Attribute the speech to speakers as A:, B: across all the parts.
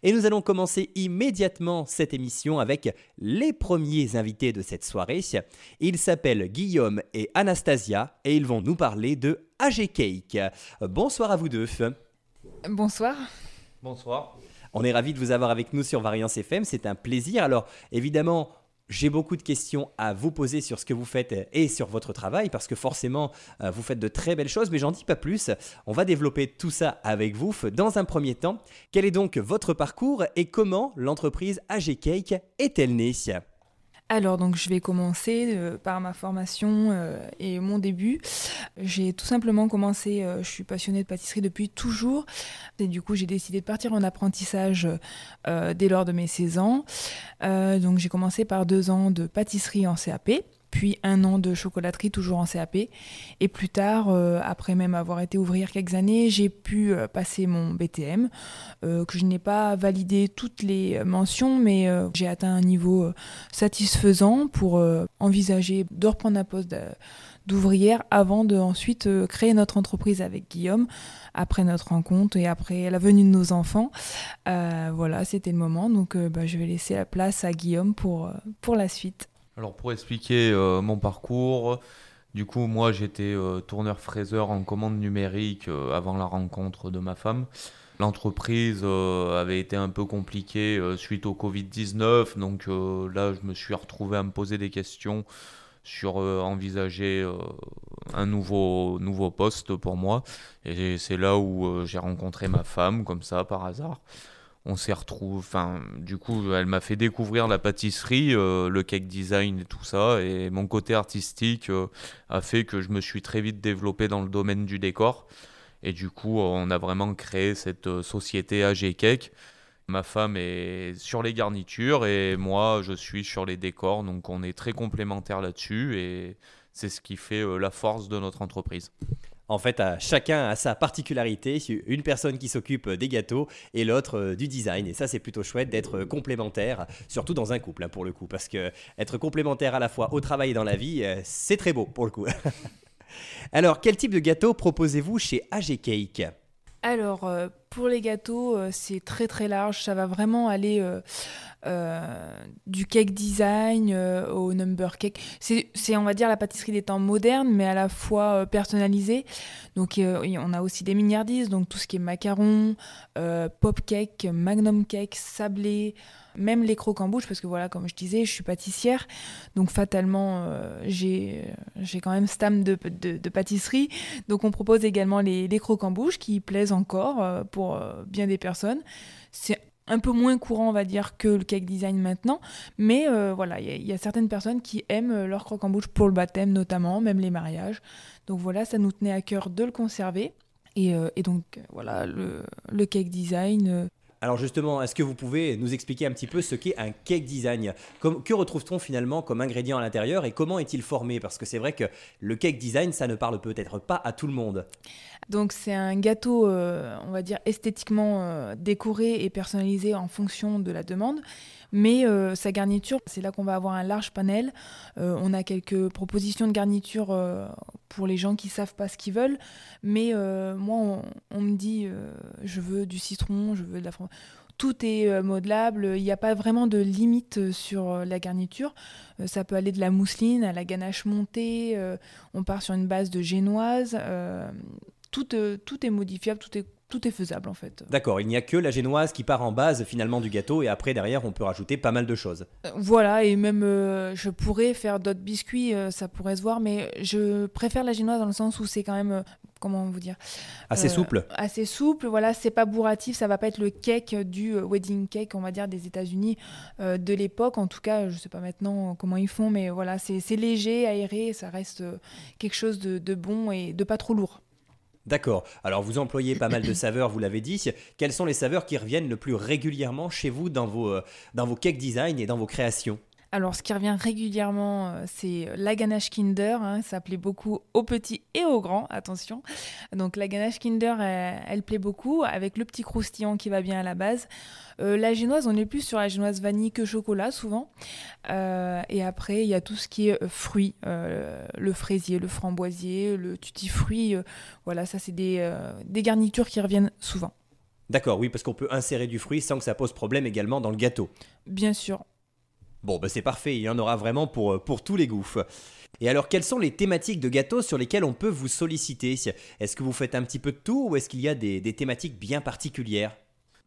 A: Et nous allons commencer immédiatement cette émission avec les premiers invités de cette soirée. Ils s'appellent Guillaume et Anastasia et ils vont nous parler de AG Cake. Bonsoir à vous deux.
B: Bonsoir.
C: Bonsoir.
A: On est ravis de vous avoir avec nous sur Variance FM, c'est un plaisir. Alors évidemment, j'ai beaucoup de questions à vous poser sur ce que vous faites et sur votre travail parce que forcément, vous faites de très belles choses, mais j'en dis pas plus. On va développer tout ça avec vous. Dans un premier temps, quel est donc votre parcours et comment l'entreprise AG Cake est-elle née ?
B: Alors, donc, je vais commencer par ma formation et mon début. J'ai tout simplement commencé, je suis passionnée de pâtisserie depuis toujours. Et du coup, j'ai décidé de partir en apprentissage dès lors de mes 16 ans. Donc, j'ai commencé par 2 ans de pâtisserie en CAP. Puis 1 an de chocolaterie, toujours en CAP. Et plus tard, après même avoir été ouvrière quelques années, j'ai pu passer mon BTM, que je n'ai pas validé toutes les mentions, mais j'ai atteint un niveau satisfaisant pour envisager de reprendre un poste d'ouvrière avant de ensuite créer notre entreprise avec Guillaume, après notre rencontre et après la venue de nos enfants. Voilà, c'était le moment. Donc je vais laisser la place à Guillaume pour la suite.
C: Alors pour expliquer mon parcours, du coup moi j'étais tourneur-fraiseur en commande numérique avant la rencontre de ma femme. L'entreprise avait été un peu compliquée suite au Covid-19, donc là je me suis retrouvé à me poser des questions sur envisager un nouveau poste pour moi. Et c'est là où j'ai rencontré ma femme, comme ça par hasard. On s'est retrouvés, enfin, du coup, elle m'a fait découvrir la pâtisserie, le cake design et tout ça, et mon côté artistique a fait que je me suis très vite développé dans le domaine du décor. Et du coup, on a vraiment créé cette société AG Cake. Ma femme est sur les garnitures et moi, je suis sur les décors, donc on est très complémentaires là-dessus et c'est ce qui fait la force de notre entreprise.
A: En fait, chacun a sa particularité, une personne qui s'occupe des gâteaux et l'autre du design. Et ça, c'est plutôt chouette d'être complémentaire, surtout dans un couple, pour le coup. Parce que être complémentaire à la fois au travail et dans la vie, c'est très beau, pour le coup. Alors, quel type de gâteau proposez-vous chez AG Cake ?
B: Alors, pour les gâteaux, c'est très très large. Ça va vraiment aller du cake design au number cake. C'est, on va dire, la pâtisserie des temps modernes, mais à la fois personnalisée. Donc, on a aussi des mignardises, donc tout ce qui est macarons, pop cake, magnum cake, sablé, même les croquembouches, parce que voilà, comme je disais, je suis pâtissière. Donc, fatalement, j'ai quand même cette âme de pâtisserie. Donc, on propose également les croquembouches qui plaisent encore pour bien des personnes. C'est un peu moins courant, on va dire, que le cake design maintenant. Mais voilà, il y a certaines personnes qui aiment leur croquembouche pour le baptême notamment, même les mariages. Donc voilà, ça nous tenait à cœur de le conserver. Et donc voilà, le cake design.
A: Alors justement, est-ce que vous pouvez nous expliquer un petit peu ce qu'est un cake design ? Que retrouve-t-on finalement comme ingrédient à l'intérieur et comment est-il formé ? Parce que c'est vrai que le cake design, ça ne parle peut-être pas à tout le monde.
B: Donc c'est un gâteau, on va dire, esthétiquement décoré et personnalisé en fonction de la demande. Mais sa garniture, c'est là qu'on va avoir un large panel. On a quelques propositions de garniture pour les gens qui ne savent pas ce qu'ils veulent. Mais moi, on me dit, je veux du citron, je veux de la framboise. Tout est modelable, il n'y a pas vraiment de limite sur la garniture. Ça peut aller de la mousseline à la ganache montée. On part sur une base de génoise. Tout est modifiable, tout est faisable en fait.
A: D'accord, il n'y a que la génoise qui part en base finalement du gâteau et après derrière on peut rajouter pas mal de choses.
B: Voilà, et même je pourrais faire d'autres biscuits, ça pourrait se voir, mais je préfère la génoise dans le sens où c'est quand même, comment vous dire,
A: Assez souple.
B: Assez souple, voilà, c'est pas bourratif, ça va pas être le cake du wedding cake, on va dire, des États-Unis de l'époque. En tout cas, je sais pas maintenant comment ils font, mais voilà, c'est léger, aéré, ça reste quelque chose de bon et de pas trop lourd.
A: D'accord, alors vous employez pas mal de saveurs, vous l'avez dit. Quelles sont les saveurs qui reviennent le plus régulièrement chez vous dans vos cake design et dans vos créations ?
B: Alors, ce qui revient régulièrement, c'est la ganache Kinder. Ça plaît beaucoup aux petits et aux grands, attention. Donc, la ganache Kinder, elle plaît beaucoup, avec le petit croustillant qui va bien à la base. La génoise, on est plus sur la génoise vanille que chocolat, souvent. Et après, il y a tout ce qui est fruits. Le fraisier, le framboisier, le tutti-fruit. Voilà, ça, c'est des garnitures qui reviennent souvent.
A: D'accord, oui, parce qu'on peut insérer du fruit sans que ça pose problème également dans le gâteau.
B: Bien sûr.
A: Bon, bah c'est parfait, il y en aura vraiment pour tous les goûts. Et alors, quelles sont les thématiques de gâteaux sur lesquelles on peut vous solliciter? Est-ce que vous faites un petit peu de tout ou est-ce qu'il y a des thématiques bien particulières?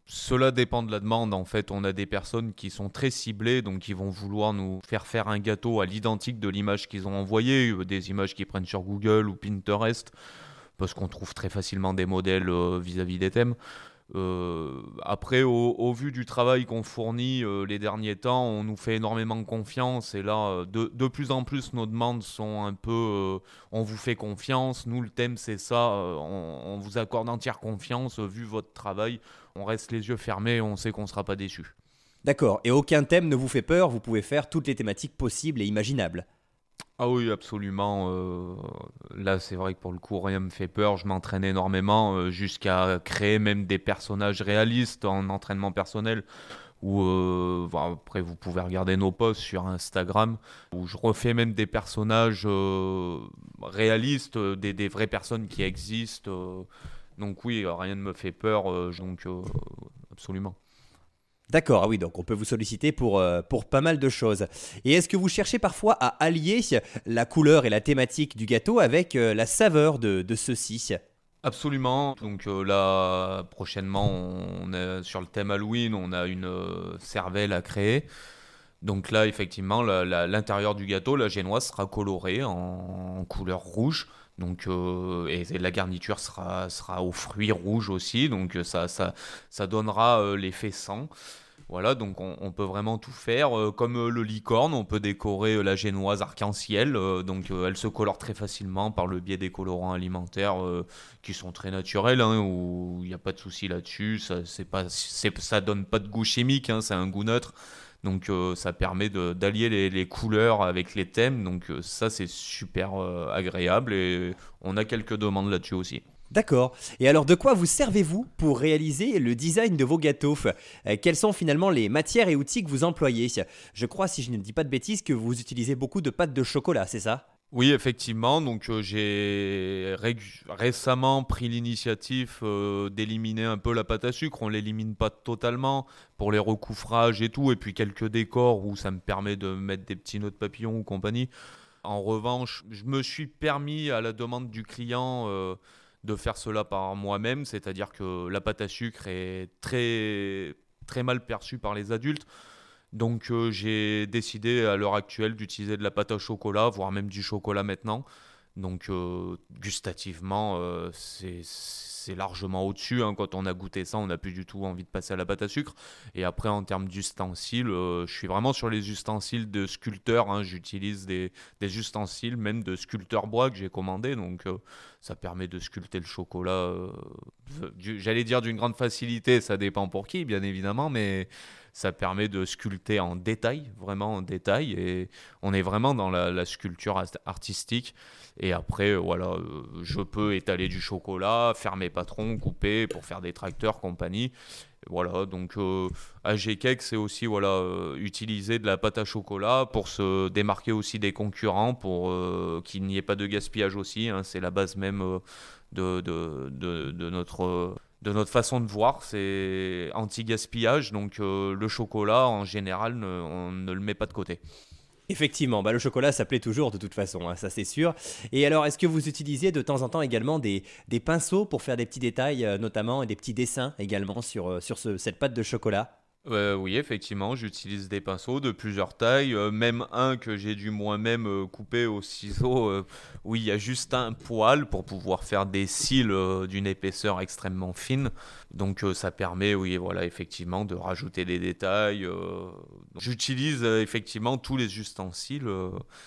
C: Cela dépend de la demande. En fait, on a des personnes qui sont très ciblées, donc qui vont vouloir nous faire un gâteau à l'identique de l'image qu'ils ont envoyée, des images qu'ils prennent sur Google ou Pinterest, parce qu'on trouve très facilement des modèles vis-à-vis des thèmes. Après, au vu du travail qu'on fournit les derniers temps, on nous fait énormément confiance et là, de plus en plus, nos demandes sont un peu on vous fait confiance, nous le thème c'est ça, on vous accorde entière confiance, vu votre travail, on reste les yeux fermés, on sait qu'on ne sera pas déçus.
A: D'accord, et aucun thème ne vous fait peur, vous pouvez faire toutes les thématiques possibles et imaginables.
C: Ah oui, absolument. Là, c'est vrai que pour le coup, rien me fait peur. Je m'entraîne énormément jusqu'à créer même des personnages réalistes en entraînement personnel. Après, vous pouvez regarder nos posts sur Instagram où je refais même des personnages réalistes, des vraies personnes qui existent. Donc oui, rien ne me fait peur. Absolument.
A: D'accord, ah oui, donc on peut vous solliciter pour pas mal de choses. Et est-ce que vous cherchez parfois à allier la couleur et la thématique du gâteau avec la saveur de ceux-ci?
C: Absolument. Donc là, prochainement, sur le thème Halloween, on a une cervelle à créer. Donc là, effectivement, l'intérieur du gâteau, la génoise sera colorée en couleur rouge. Donc, et la garniture sera aux fruits rouges aussi. Donc ça donnera l'effet sang. Voilà, donc on peut vraiment tout faire. Comme le licorne, on peut décorer la génoise arc-en-ciel. Elle se colore très facilement par le biais des colorants alimentaires qui sont très naturels, hein, où il n'y a pas de souci là-dessus. Ça donne pas de goût chimique, hein, c'est un goût neutre. Donc ça permet d'allier les couleurs avec les thèmes. Donc ça, c'est super agréable et on a quelques demandes là-dessus aussi.
A: D'accord. Et alors, de quoi vous servez-vous pour réaliser le design de vos gâteaux? Quelles sont finalement les matières et outils que vous employez? Je crois, si je ne dis pas de bêtises, que vous utilisez beaucoup de pâte de chocolat, c'est ça?
C: Oui, effectivement. Donc, j'ai récemment pris l'initiative d'éliminer un peu la pâte à sucre. On l'élimine pas totalement pour les recoufrages et tout, et puis quelques décors où ça me permet de mettre des petits nœuds de papillon ou compagnie. En revanche, je me suis permis à la demande du client de faire cela par moi-même, c'est-à-dire que la pâte à sucre est très très mal perçue par les adultes. Donc j'ai décidé à l'heure actuelle d'utiliser de la pâte à chocolat, voire même du chocolat maintenant. Donc gustativement, c'est largement au-dessus, hein. Quand on a goûté ça, on n'a plus du tout envie de passer à la pâte à sucre. Et après, en termes d'ustensiles, je suis vraiment sur les ustensiles de sculpteur, hein. J'utilise des ustensiles, même de sculpteur bois que j'ai commandé. Donc ça permet de sculpter le chocolat, j'allais dire d'une grande facilité, ça dépend pour qui, bien évidemment, mais ça permet de sculpter en détail, vraiment en détail. Et on est vraiment dans la sculpture artistique. Et après, je peux étaler du chocolat, faire mes patrons, couper pour faire des tracteurs, compagnie. Voilà, donc AG Cake, c'est aussi utiliser de la pâte à chocolat pour se démarquer aussi des concurrents, pour qu'il n'y ait pas de gaspillage aussi, hein. C'est la base même de notre façon de voir, c'est anti-gaspillage. Donc le chocolat, en général, on ne le met pas de côté.
A: Effectivement, bah le chocolat ça plaît toujours de toute façon, hein, ça c'est sûr. Et alors, est-ce que vous utilisez de temps en temps également des pinceaux pour faire des petits détails, notamment, et des petits dessins également sur cette pâte de chocolat?
C: Oui, effectivement, j'utilise des pinceaux de plusieurs tailles, même un que j'ai dû moi-même couper au ciseau, où il y a juste un poil pour pouvoir faire des cils d'une épaisseur extrêmement fine. Donc ça permet, oui, voilà, effectivement, de rajouter des détails. J'utilise effectivement tous les ustensiles,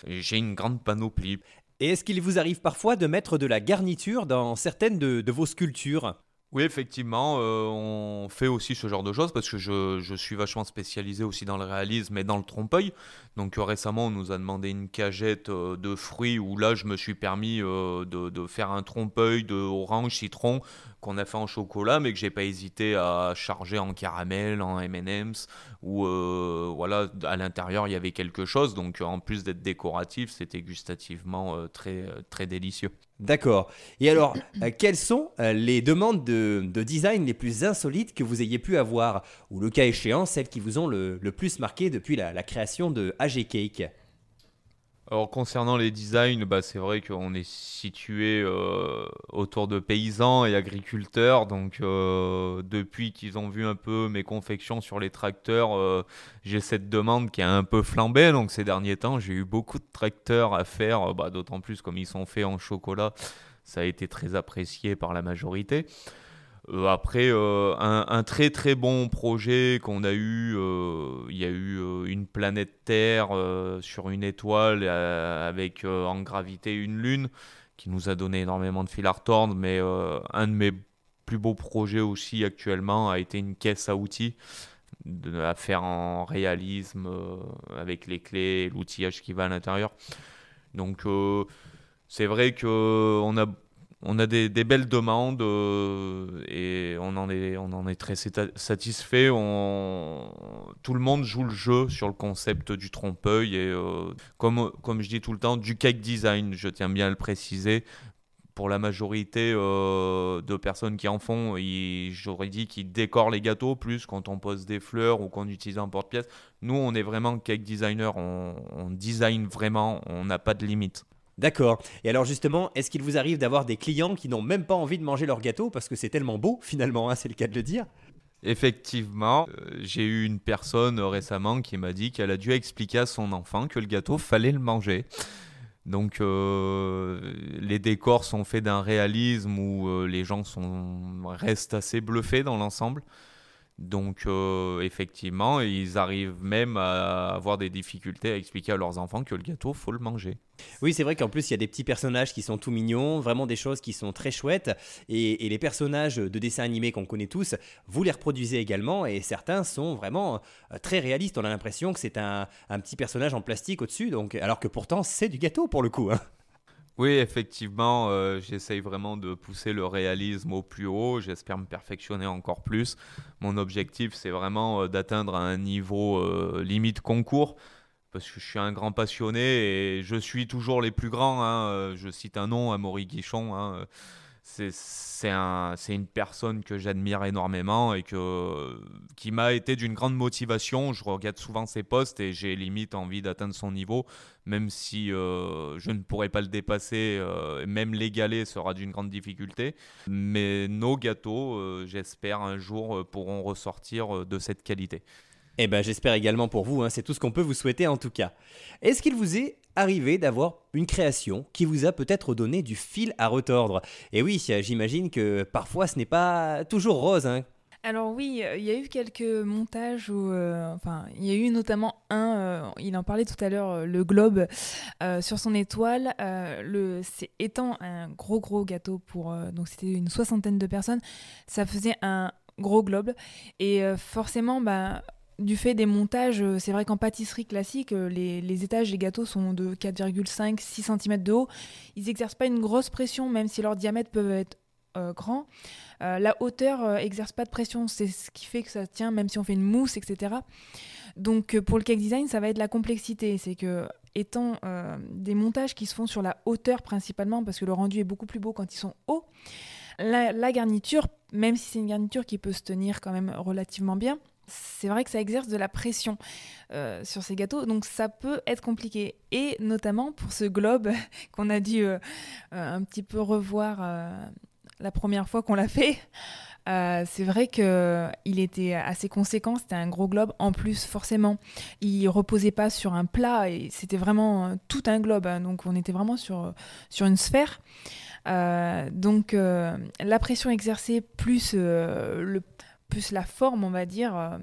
C: et j'ai une grande panoplie.
A: Et est-ce qu'il vous arrive parfois de mettre de la garniture dans certaines de vos sculptures?
C: Oui, effectivement, on fait aussi ce genre de choses parce que je suis vachement spécialisé aussi dans le réalisme et dans le trompe-l'œil. Donc récemment, on nous a demandé une cagette de fruits où là, je me suis permis de faire un trompe-l'œil de orange, citron qu'on a fait en chocolat, mais que j'ai pas hésité à charger en caramel, en M&M's, où à l'intérieur, il y avait quelque chose. Donc en plus d'être décoratif, c'était gustativement très, très délicieux.
A: D'accord. Et alors, quelles sont les demandes de design les plus insolites que vous ayez pu avoir? Ou le cas échéant, celles qui vous ont le plus marqué depuis la création de AG Cake?
C: Alors concernant les designs, bah, c'est vrai qu'on est situé autour de paysans et agriculteurs. Donc depuis qu'ils ont vu un peu mes confections sur les tracteurs, j'ai cette demande qui a un peu flambé. Donc ces derniers temps, j'ai eu beaucoup de tracteurs à faire, bah, d'autant plus comme ils sont faits en chocolat. Ça a été très apprécié par la majorité. Après, un très très bon projet qu'on a eu, il y a eu une planète Terre sur une étoile avec en gravité une lune qui nous a donné énormément de fil à retordre, mais un de mes plus beaux projets aussi actuellement a été une caisse à outils à faire en réalisme avec les clés et l'outillage qui va à l'intérieur. Donc c'est vrai on a des belles demandes et on en est très satisfait. Tout le monde joue le jeu sur le concept du trompe-l'œil et comme je dis tout le temps, du cake design, je tiens bien à le préciser. Pour la majorité de personnes qui en font, j'aurais dit qu'ils décorent les gâteaux plus quand on pose des fleurs ou qu'on utilise un porte-pièce. Nous, on est vraiment cake designer, on design vraiment, on n'a pas de limite.
A: D'accord. Et alors justement, est-ce qu'il vous arrive d'avoir des clients qui n'ont même pas envie de manger leur gâteau parce que c'est tellement beau finalement, hein, c'est le cas de le dire?
C: Effectivement, j'ai eu une personne récemment qui m'a dit qu'elle a dû expliquer à son enfant que le gâteau fallait le manger. Donc les décors sont faits d'un réalisme où les gens restent assez bluffés dans l'ensemble. Donc effectivement, ils arrivent même à avoir des difficultés à expliquer à leurs enfants que le gâteau, faut le manger.
A: Oui, c'est vrai qu'en plus, il y a des petits personnages qui sont tout mignons, vraiment des choses qui sont très chouettes. Et les personnages de dessins animés qu'on connaît tous, vous les reproduisez également. Et certains sont vraiment très réalistes. On a l'impression que c'est un petit personnage en plastique au-dessus. Donc, alors que pourtant, c'est du gâteau pour le coup, hein.
C: Oui, effectivement, j'essaye vraiment de pousser le réalisme au plus haut. J'espère me perfectionner encore plus. Mon objectif, c'est vraiment d'atteindre un niveau limite concours. Parce que je suis un grand passionné et je suis toujours les plus grands, hein. Je cite un nom, Amaury Guichon, hein. C'est une personne que j'admire énormément et qui m'a été d'une grande motivation. Je regarde souvent ses posts et j'ai limite envie d'atteindre son niveau, même si je ne pourrais pas le dépasser, même l'égaler sera d'une grande difficulté. Mais nos gâteaux, j'espère un jour, pourront ressortir de cette qualité.
A: Eh ben, j'espère également pour vous, hein, c'est tout ce qu'on peut vous souhaiter en tout cas. Est-ce qu'il vous est arrivé d'avoir une création qui vous a peut-être donné du fil à retordre? Et oui, j'imagine que parfois ce n'est pas toujours rose, hein.
B: Alors oui, il y a eu quelques montages où, enfin, il y a eu notamment il en parlait tout à l'heure, le globe sur son étoile. Étant un gros gâteau donc c'était une soixantaine de personnes, ça faisait un gros globe. Et forcément, bah, du fait des montages, c'est vrai qu'en pâtisserie classique, les étages des gâteaux sont de 4,5-6 cm de haut. Ils n'exercent pas une grosse pression, même si leurs diamètres peuvent être grands. La hauteur exerce pas de pression, c'est ce qui fait que ça tient, même si on fait une mousse, etc. Donc pour le cake design, ça va être la complexité. C'est que, étant des montages qui se font sur la hauteur principalement, parce que le rendu est beaucoup plus beau quand ils sont hauts, la garniture, même si c'est une garniture qui peut se tenir quand même relativement bien, c'est vrai que ça exerce de la pression sur ces gâteaux, donc ça peut être compliqué. Et notamment pour ce globe qu'on a dû un petit peu revoir la première fois qu'on l'a fait. C'est vrai qu'il était assez conséquent, c'était un gros globe. En plus, forcément, il reposait pas sur un plat, et c'était vraiment tout un globe, hein, donc on était vraiment sur une sphère. Donc la pression exercée plus la forme, on va dire,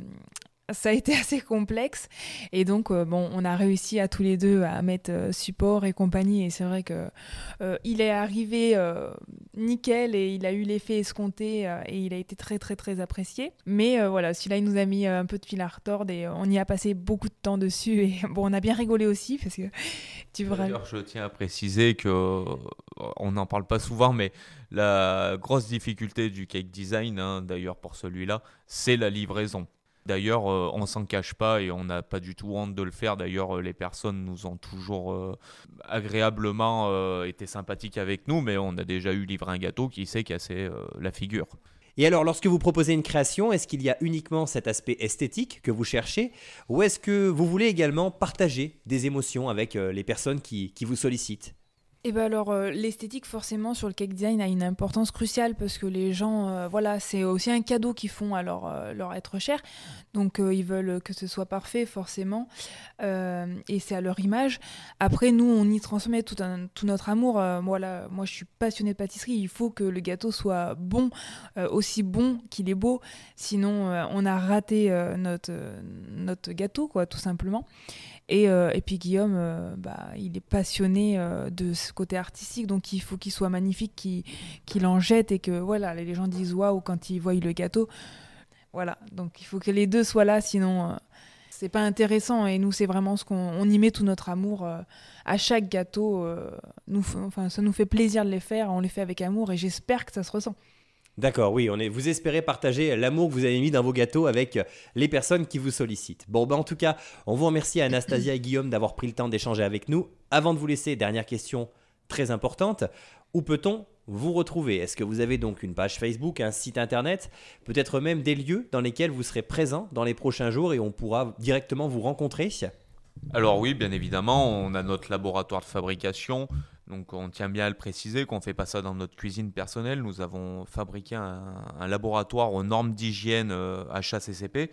B: ça a été assez complexe. Et donc, bon, on a réussi à tous les deux à mettre support et compagnie. Et c'est vrai que il est arrivé nickel et il a eu l'effet escompté et il a été très, très, très apprécié. Mais voilà, celui-là, il nous a mis un peu de fil à retordre et on y a passé beaucoup de temps dessus. Et bon, on a bien rigolé aussi parce que
C: D'ailleurs, je tiens à préciser que on n'en parle pas souvent, mais la grosse difficulté du cake design, hein, d'ailleurs pour celui-là, c'est la livraison. D'ailleurs, on s'en cache pas et on n'a pas du tout honte de le faire. D'ailleurs, les personnes nous ont toujours agréablement été sympathiques avec nous, mais on a déjà eu livré un gâteau qui s'est cassé la figure.
A: Et alors, lorsque vous proposez une création, est-ce qu'il y a uniquement cet aspect esthétique que vous cherchez ou est-ce que vous voulez également partager des émotions avec les personnes qui vous sollicitent?
B: Et ben alors, l'esthétique forcément sur le cake design a une importance cruciale parce que les gens, voilà, c'est aussi un cadeau qu'ils font à leur être cher. Donc ils veulent que ce soit parfait forcément, et c'est à leur image. Après nous, on y transmet tout notre amour. Voilà, moi je suis passionnée de pâtisserie, il faut que le gâteau soit bon, aussi bon qu'il est beau. Sinon, on a raté notre gâteau, quoi, tout simplement. Et puis Guillaume, il est passionné de ce côté artistique, donc il faut qu'il soit magnifique, qu'il en jette et que voilà, les gens disent waouh quand ils voient le gâteau. Voilà, donc il faut que les deux soient là, sinon c'est pas intéressant. Et nous, c'est vraiment ce qu'on y met tout notre amour à chaque gâteau. Ça nous fait plaisir de les faire, on les fait avec amour et j'espère que ça se ressent.
A: D'accord, oui, vous espérez partager l'amour que vous avez mis dans vos gâteaux avec les personnes qui vous sollicitent. Bon, en tout cas, on vous remercie Anastasia et Guillaume d'avoir pris le temps d'échanger avec nous. Avant de vous laisser, dernière question très importante. Où peut-on vous retrouver? Est-ce que vous avez donc une page Facebook, un site internet, peut-être même des lieux dans lesquels vous serez présent dans les prochains jours et on pourra directement vous rencontrer?
C: Alors oui, bien évidemment, on a notre laboratoire de fabrication. Donc on tient bien à le préciser qu'on ne fait pas ça dans notre cuisine personnelle. Nous avons fabriqué un laboratoire aux normes d'hygiène HACCP.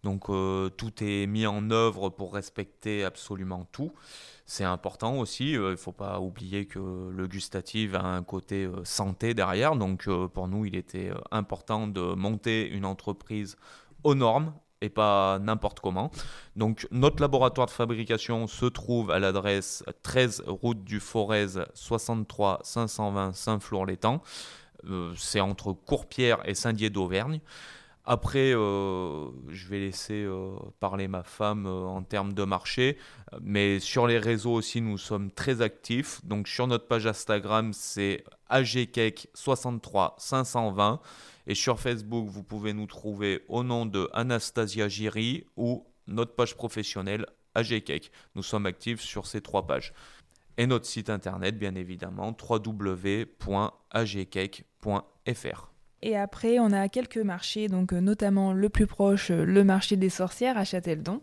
C: Donc tout est mis en œuvre pour respecter absolument tout. C'est important aussi, il ne faut pas oublier que le gustatif a un côté santé derrière. Donc pour nous, il était important de monter une entreprise aux normes et pas n'importe comment. Donc notre laboratoire de fabrication se trouve à l'adresse 13 route du Forez 63 520 Saint-Flour-l'Étang. C'est entre Courpierre et Saint-Dié d'Auvergne. Après, je vais laisser parler ma femme en termes de marché, mais sur les réseaux aussi, nous sommes très actifs. Donc sur notre page Instagram, c'est AGCake 63 520. Et sur Facebook, vous pouvez nous trouver au nom de Anastasia Giry ou notre page professionnelle AGCake. Nous sommes actifs sur ces 3 pages. Et notre site internet, bien évidemment, www.agcake.fr.
B: Et après, on a quelques marchés, donc notamment le plus proche, le marché des sorcières à Châteldon,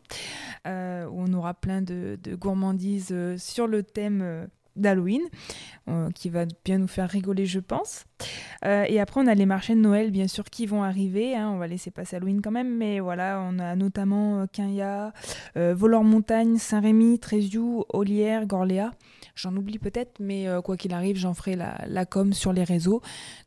B: où on aura plein de gourmandises sur le thème d'Halloween, qui va bien nous faire rigoler, je pense. Et après, on a les marchés de Noël, bien sûr, qui vont arriver. On va laisser passer Halloween quand même, mais voilà, on a notamment Quinja, Voleurs-Montagne, Saint-Rémy, Tréziou, Olière, Gorléa. J'en oublie peut-être, mais quoi qu'il arrive, j'en ferai la com sur les réseaux,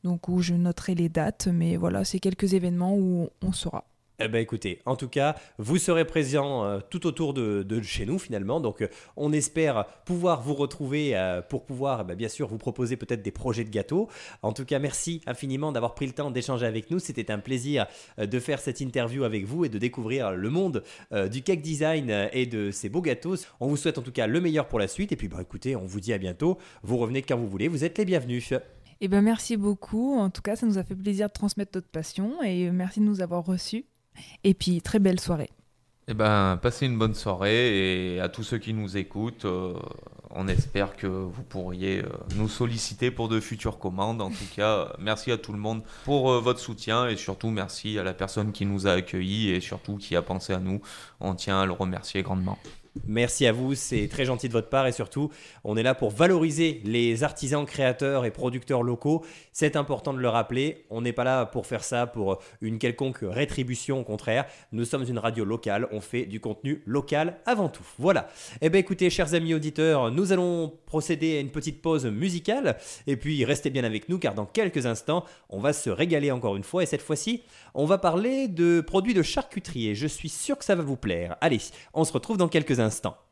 B: donc où je noterai les dates. Mais voilà, c'est quelques événements où on saura.
A: Eh ben écoutez, en tout cas, vous serez présents tout autour de chez nous finalement, donc on espère pouvoir vous retrouver pour pouvoir bien sûr vous proposer peut-être des projets de gâteaux. En tout cas, merci infiniment d'avoir pris le temps d'échanger avec nous, c'était un plaisir de faire cette interview avec vous et de découvrir le monde du cake design et de ces beaux gâteaux. On vous souhaite en tout cas le meilleur pour la suite et puis écoutez, on vous dit à bientôt, vous revenez quand vous voulez, vous êtes les bienvenus.
B: Eh ben merci beaucoup, en tout cas ça nous a fait plaisir de transmettre notre passion et merci de nous avoir reçus. Et puis, très belle soirée.
C: Eh ben, passez une bonne soirée et à tous ceux qui nous écoutent, on espère que vous pourriez nous solliciter pour de futures commandes. En tout cas, merci à tout le monde pour votre soutien et surtout merci à la personne qui nous a accueillis et surtout qui a pensé à nous. On tient à le remercier grandement.
A: Merci à vous, c'est très gentil de votre part et surtout, on est là pour valoriser les artisans, créateurs et producteurs locaux. C'est important de le rappeler, on n'est pas là pour faire ça pour une quelconque rétribution, au contraire. Nous sommes une radio locale, on fait du contenu local avant tout. Voilà. Eh bien écoutez, chers amis auditeurs, nous allons procéder à une petite pause musicale et puis restez bien avec nous car dans quelques instants, on va se régaler encore une fois et cette fois-ci, on va parler de produits de charcuterie et je suis sûr que ça va vous plaire. Allez, on se retrouve dans quelques instants.